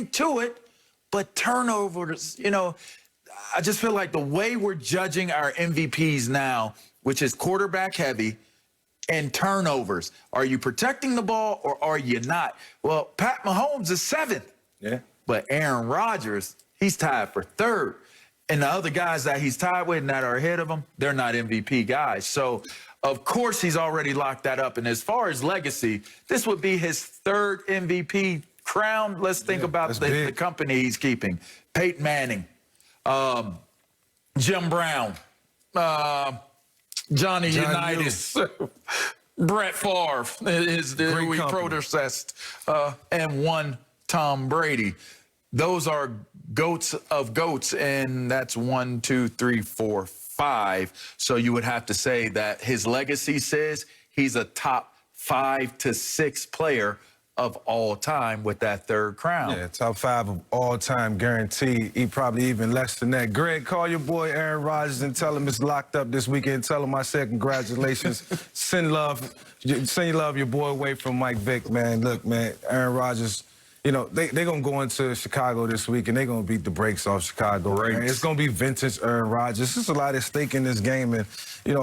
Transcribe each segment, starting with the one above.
get to it, but turnovers, I just feel like the way we're judging our MVPs now, which is quarterback heavy, and turnovers. Are you protecting the ball or are you not? Well, Pat Mahomes is 7th. Yeah. But Aaron Rodgers, he's tied for 3rd. And the other guys that he's tied with and that are ahead of him, they're not MVP guys. So, of course, he's already locked that up. And as far as legacy, this would be his 3rd MVP crown. Let's think about the company he's keeping. Peyton Manning, Jim Brown, Johnny Unitas, Brett Favre is who we predecessed, and one Tom Brady. Those are goats of goats, and that's 1, 2, 3, 4, 5. So you would have to say that his legacy says he's a top 5 to 6 player of all time with that 3rd crown. Yeah, top 5 of all time, guaranteed. He probably even less than that. Greg, call your boy Aaron Rodgers and tell him it's locked up this weekend. Tell him I said congratulations. Send love your boy away from Mike Vick, man. Look, man, Aaron Rodgers, they're going to go into Chicago this week, and they're going to beat the brakes off Chicago. Right? It's going to be vintage Aaron Rodgers. There's a lot at stake in this game. And,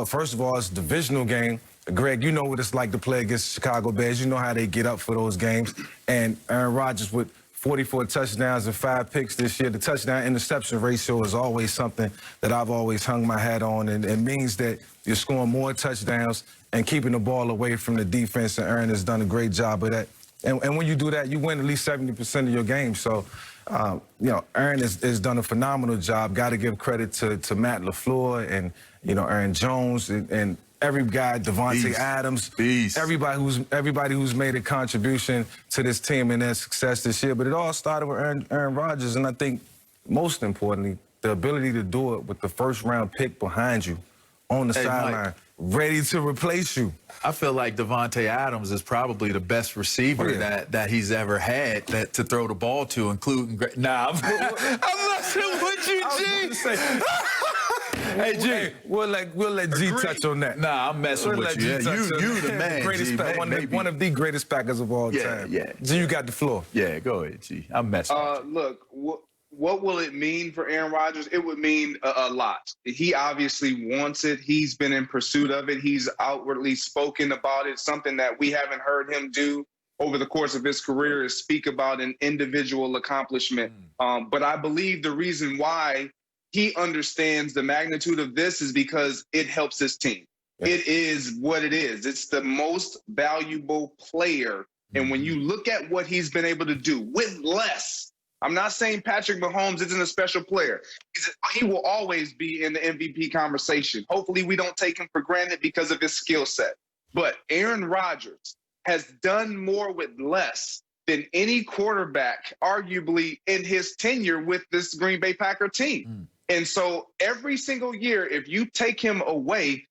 first of all, it's a divisional game. Greg, you know what it's like to play against Chicago Bears. You know how they get up for those games. And Aaron Rodgers with 44 touchdowns and 5 picks this year. The touchdown-interception ratio is always something that I've always hung my hat on. And it means that you're scoring more touchdowns and keeping the ball away from the defense. And Aaron has done a great job of that. And when you do that, you win at least 70% of your games. So, Aaron has done a phenomenal job. Got to give credit to Matt LaFleur and, Aaron Jones and every guy, Devontae Adams, everybody who's made a contribution to this team and their success this year. But it all started with Aaron Rodgers, and I think most importantly, the ability to do it with the 1st-round pick behind you on the sideline, ready to replace you. I feel like Devontae Adams is probably the best receiver that he's ever had to throw the ball to, including. Nah, I'm messing with you, G. Hey, G, we'll let G touch on that. Nah, I'm messing with you. You the man, greatest G. One of the greatest Packers of all time. Yeah. G, you got the floor. Yeah, go ahead, G. I'm messing with you. Look, what will it mean for Aaron Rodgers? It would mean a lot. He obviously wants it. He's been in pursuit of it. He's outwardly spoken about it. Something that we haven't heard him do over the course of his career is speak about an individual accomplishment. But I believe the reason why he understands the magnitude of this is because it helps his team. Yeah. It is what it is. It's the most valuable player. And when you look at what he's been able to do with less, I'm not saying Patrick Mahomes isn't a special player. He will always be in the MVP conversation. Hopefully we don't take him for granted because of his skill set. But Aaron Rodgers has done more with less than any quarterback, arguably, in his tenure with this Green Bay Packer team. And so every single year, if you take him away,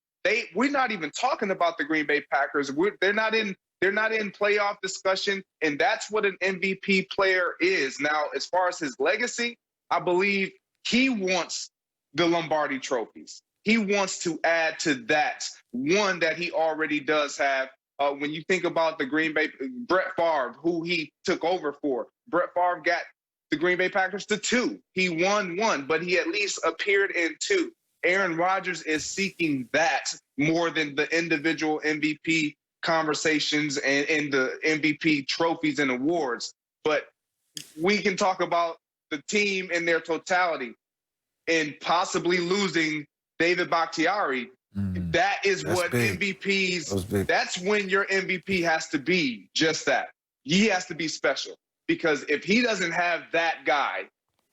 we're not even talking about the Green Bay Packers. They're not in playoff discussion, and that's what an MVP player is. Now, as far as his legacy, I believe he wants the Lombardi trophies. He wants to add to that one that he already does have. When you think about the Green Bay, Brett Favre, who he took over for, Brett Favre got the Green Bay Packers to 2. He won 1, but he at least appeared in 2. Aaron Rodgers is seeking that more than the individual MVP conversations and the MVP trophies and awards. But we can talk about the team in their totality and possibly losing David Bakhtiari. That is what MVPs, that's when your MVP has to be just that. He has to be special. Because if he doesn't have that guy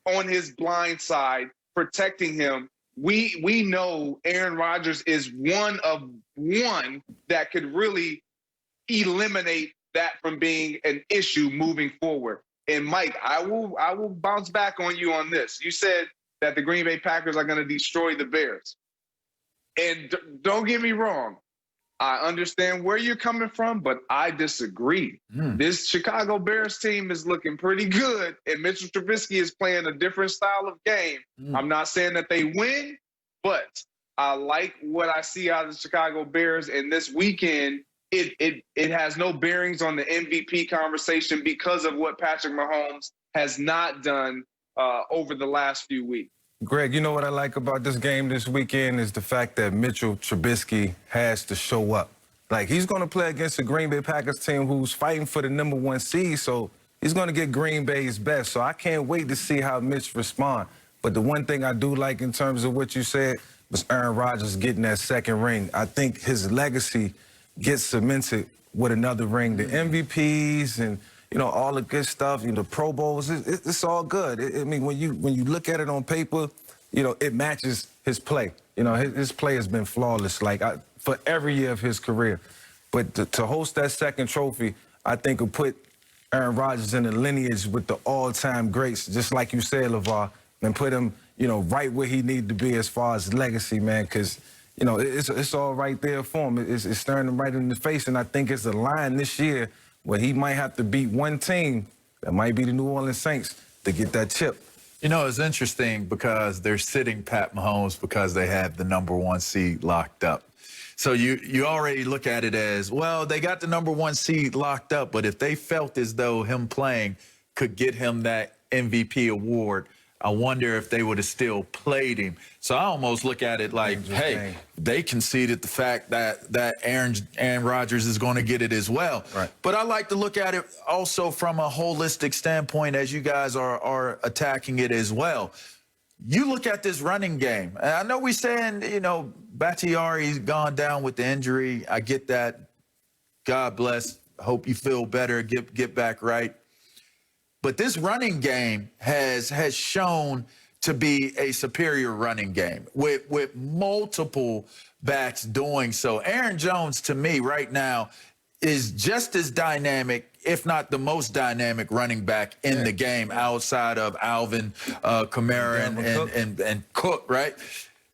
on his blind side protecting him, we know Aaron Rodgers is one of one that could really eliminate that from being an issue moving forward. And Mike, I will bounce back on you on this. You said that the Green Bay Packers are going to destroy the Bears. And don't get me wrong. I understand where you're coming from, but I disagree. This Chicago Bears team is looking pretty good, and Mitchell Trubisky is playing a different style of game. I'm not saying that they win, but I like what I see out of the Chicago Bears. And this weekend, it has no bearings on the MVP conversation because of what Patrick Mahomes has not done over the last few weeks. Greg, you know what I like about this game this weekend is the fact that Mitchell Trubisky has to show up. Like, he's going to play against the Green Bay Packers team who's fighting for the #1 seed, so he's going to get Green Bay's best. So I can't wait to see how Mitch responds. But the one thing I do like in terms of what you said was Aaron Rodgers getting that second ring. I think his legacy gets cemented with another ring. The MVPs and, you know, all the good stuff, you know, the Pro Bowls, it's all good. I mean, when you look at it on paper, you know, it matches his play. You know, his play has been flawless, like, for every year of his career. But to host that second trophy, I think will put Aaron Rodgers in the lineage with the all-time greats, just like you said, LeVar, and put him, you know, right where he needed to be as far as legacy, man, because, you know, it's all right there for him. It's staring him right in the face, and I think it's a line this year where he might have to beat one team, that might be the New Orleans Saints, to get that chip. You know, it's interesting because they're sitting Pat Mahomes because they have the #1 seed locked up. So you already look at it as, well, they got the #1 seed locked up, but if they felt as though him playing could get him that MVP award, I wonder if they would have still played him. So I almost look at it like, hey, they conceded the fact that Aaron Rodgers is going to get it as well. Right. But I like to look at it also from a holistic standpoint as you guys are attacking it as well. You look at this running game. And I know we're saying, you know, Bakhtiari's gone down with the injury. I get that. God bless. Hope you feel better. Get back right. But this running game has shown to be a superior running game with multiple backs doing so. Aaron Jones, to me, right now, is just as dynamic, if not the most dynamic running back in the game outside of Alvin Kamara and Cook, right?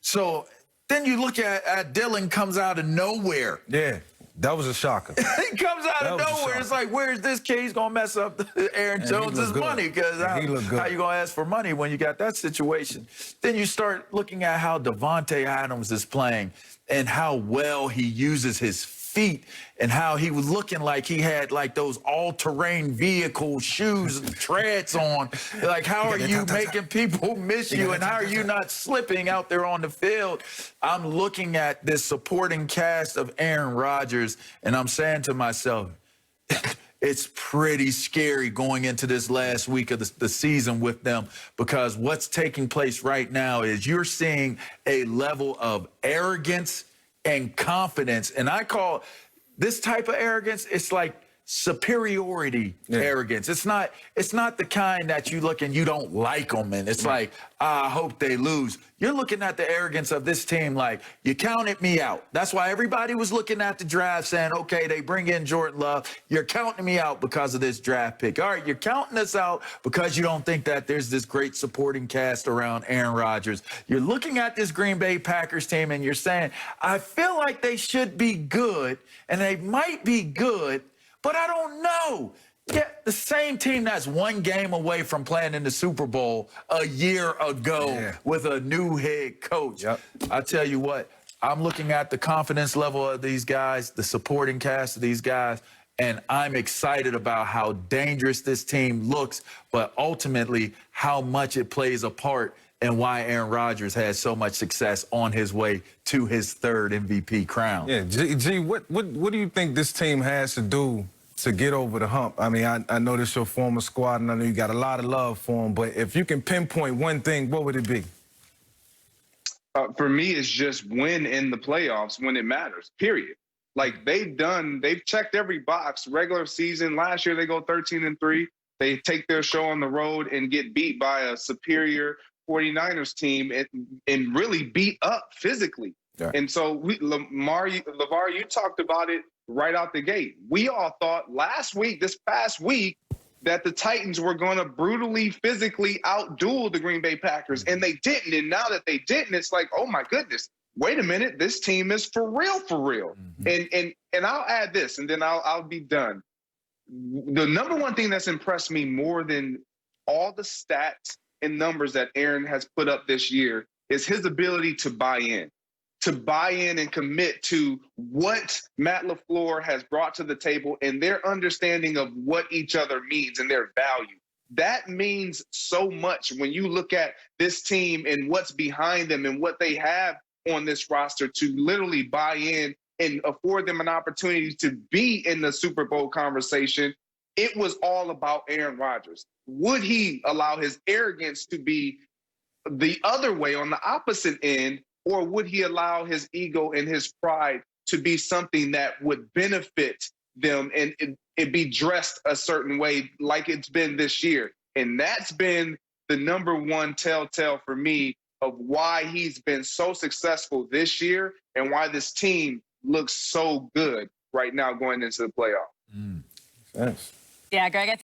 So then you look at Dylan comes out of nowhere. Yeah. That was a shocker. He comes out of nowhere. It's like, where's this kid? He's going to mess up Aaron Jones' money, because how you going to ask for money when you got that situation? Then you start looking at how Devontae Adams is playing and how well he uses his feet and how he was looking like he had like those all-terrain vehicle shoes and treads on. Like, how are you making people miss you, and how are you not slipping out there on the field? I'm looking at this supporting cast of Aaron Rodgers, and I'm saying to myself, it's pretty scary going into this last week of the season with them, because what's taking place right now is you're seeing a level of arrogance and confidence. And I call this type of arrogance, it's like superiority arrogance. It's not the kind that you look and you don't like them and it's like, I hope they lose. You're looking at the arrogance of this team like, you counted me out. That's why everybody was looking at the draft saying, okay, they bring in Jordan Love. You're counting me out because of this draft pick. All right, you're counting us out because you don't think that there's this great supporting cast around Aaron Rodgers. You're looking at this Green Bay Packers team and you're saying, I feel like they should be good and they might be good, but I don't know. Yeah, the same team that's one game away from playing in the Super Bowl a year ago with a new head coach. I tell you what, I'm looking at the confidence level of these guys, the supporting cast of these guys, and I'm excited about how dangerous this team looks, but ultimately how much it plays a part and why Aaron Rodgers has so much success on his way to his third MVP crown. Yeah, G, what do you think this team has to do to get over the hump? I mean, I know this is your former squad, and I know you got a lot of love for them, but if you can pinpoint one thing, what would it be? For me, it's just win in the playoffs when it matters, period. Like, they've checked every box. Regular season, last year they go 13-3. They take their show on the road and get beat by a superior 49ers team and really beat up physically. Yeah. And so, LeVar, you talked about it right out the gate. We all thought this past week, that the Titans were going to brutally, physically outduel the Green Bay Packers, and they didn't. And now that they didn't, it's like, oh my goodness, wait a minute, this team is for real, for real. Mm-hmm. And I'll add this, and then I'll be done. The number one thing that's impressed me more than all the stats and numbers that Aaron has put up this year is his ability to buy in and commit to what Matt LaFleur has brought to the table and their understanding of what each other means and their value. That means so much when you look at this team and what's behind them and what they have on this roster to literally buy in and afford them an opportunity to be in the Super Bowl conversation. It was all about Aaron Rodgers. Would he allow his arrogance to be the other way on the opposite end, or would he allow his ego and his pride to be something that would benefit them and it be dressed a certain way like it's been this year? And that's been the number one telltale for me of why he's been so successful this year and why this team looks so good right now going into the playoff. Yes. Yeah, Greg,